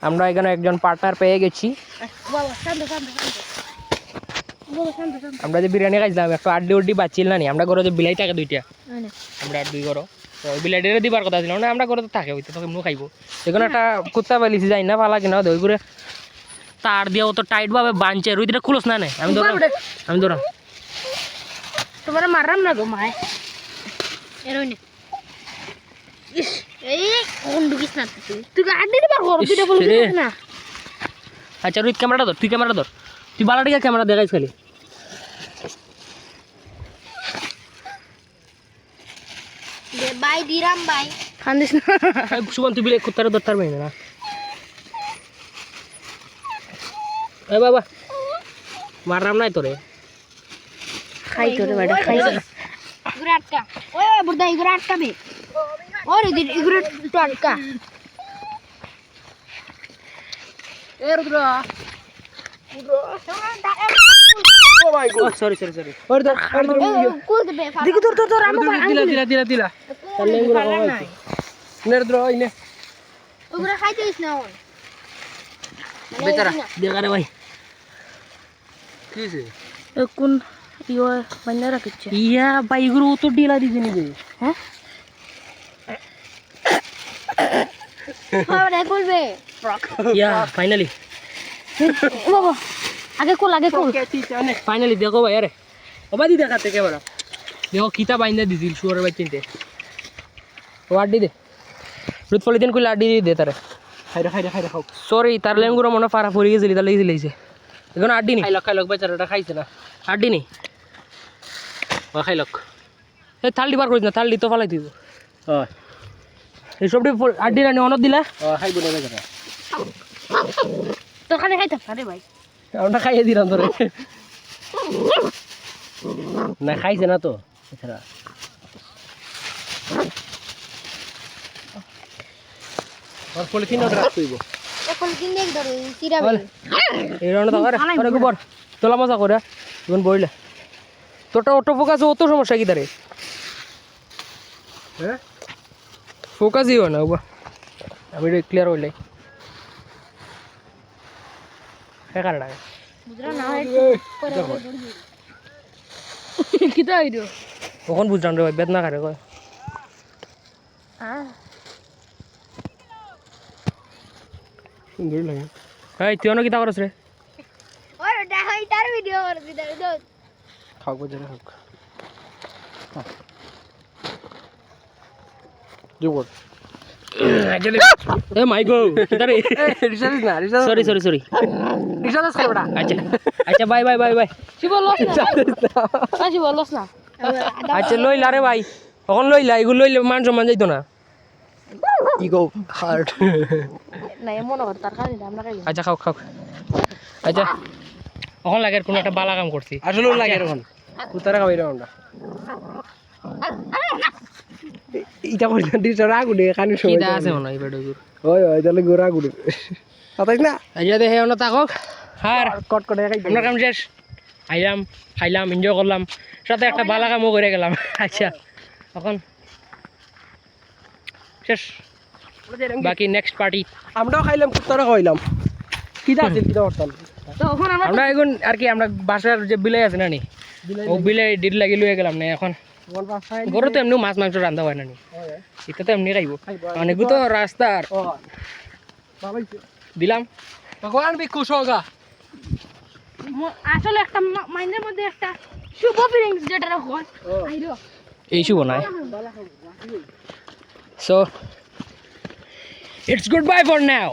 আমরা এখানে একজন পার্টনার পেয়ে গেছি। আমরা যে বিরিয়ানি খাইছিলাম একটু আড্ডি বাচ্চিল না নি, আমরা ঘরে যে বিলাই থাকে দুইটা, আমরা আর দুই ঘরও তো ওই বিলাইটারে দিবার কথা ছিল না, আমরা ঘরে তো থাকে হইতো, তখন খাইবো এখানে একটা কুত্তা পালিছি যাই না পালা কিনা ওই করে তার দিয়ে অত টাইট ভাবে বাঁধছে, রুইটা খুলস না নাই, আমি ধরাম তোমার মারলাম না গো মায় এরোনে ইস এই কোন ঢুকিস না তুই আড্ডি দিবার ঘর দুইটা বলছিস না। আচ্ছা রুই ক্যামেরাটা ধর, তুই ক্যামেরা ধর, তুই বালাটিকে ক্যামেরা দেখাইস খালি। দে বাই দিরাম বাই খান্দিস না সুমন তুই বিলে কুত্তারে ধরতে পারবি না। এ বাবা মারলাম নাই তোরে, খাই তোরে বাড়া খাই ইগুরে আটকা ওই বুড়া ইগুরে আটকা বে ওরে দি ইগুরে তো আটকা এ রুদ্র ও মাই গড সরি ওর ধর কুল দে দেখি তোর আমি দিলা তাহলে এগুলো হয় নে রুদ্র ওই নে ওগুলো খাইতে দিস না ওন বেচারা দেখা রে ভাই কি হইছে কোন ইও বান্না রাখছে ইয়া ভাই এগুলো তো ডিলা দিছে নিবে হ্যাঁ খাওয়া করবে ইয়া ফাইনালি বাবা আগে কোল ফাইনালি দেখো ভাই আরে ওবাদি দেখাতে ক্যামেরা দেখো কিতা বাইন্দা দিছিল শুয়ারের ভাই চিনতে ও আড্ডি দে রুদ পলিথিন কইলা আড্ডি দে তারে খাই খাও সরি তার লেঙ্গুরা মনে ফারা পড়ে গেছিল তাহলে ইজি লাইছে এখন আড্ডি নি খাইলক বেচারাটা খাইছে না আড্ডি নি ও খাইলক এই থাল দিবার করিস না, থাল দি তো ফালাই দিব হয় এই সবটি আড্ডি রানি অনত দিলা খাইব না বেচারা তো খালি খাইতে পারে ভাই আমরা খাইয়ে দিলাম তোরে না খাইছে না তো এছাড়া আর পলিথিন ওটা রাখতে হইব পলিথিন দেখ ধরে চিরাবে এই রাউন্ড দাও আরে গোবর তোলা মজা করে এখন বইলে তোটা অটো ফোকাস অত সমস্যা কি তারে হ্যাঁ ফোকাসই হয় না আমি ক্লিয়ার হইলাই হ্যাঁ কারণ বুঝরা না কিটা হইলো কখন বুঝলাম রে ভাই বেদনা করে কয় সুন্দর লাগে এই তুই অনেক কিতা করছ রে ওরে দেখাই তার ভিডিও করে দিদার দো খাও গো জেনে খাও জোর এ মাই গো কিতা রে রিসার্চ না রিসার্চ সরি রিসার্চ করে বড়া আচ্ছা বাই শিব লস না শিব লস না আচ্ছা লইলা রে ভাই এখন লইলা এগুলো লইলে মান সম্মান যাইতো না কি গো হার্ট না এমন আর তার খাই আমরা খাই আচ্ছা খাও আচ্ছা এখন লাগে কোন একটা বালা কাম করছি আসলে লাগে এখন কুতারা খাওয়াই রে আমরা ইটা কই না দিছ রাগুড়ে কানি সময় কি আছে মনে এই বেডগুর ওই তাহলে গোরা গুড়ে পাতাইস না আইয়া দে হেও না তাকক হার কট করে খাই আমরা কাম শেষ খাইলাম এনজয় করলাম সাথে একটা বালা কামও করে গেলাম আচ্ছা এখন শেষ বাকি নেক্সট পার্টি আমরাও খাইলাম কুত্তারা খাইলাম কিটা আছে কিটা করতাম তো এখন আমরা এখন আর কি আমরা বাসার যে বিলাই আছে না নি ও বিলাই ডিল লাগি লয়ে গেলাম না এখন ঘরে তো এমনি মাছ মাংস রান্ধা হয় না নি এটা তো এমনি খাইব অনেক তো রাস্তার দিলাম ভগবান বি খুশ হোগা আসলে একটা মাইন্ডের মধ্যে একটা শুভ ফিলিংস যেটা হয় আইরো এই শুভ নাই so it's good bye for now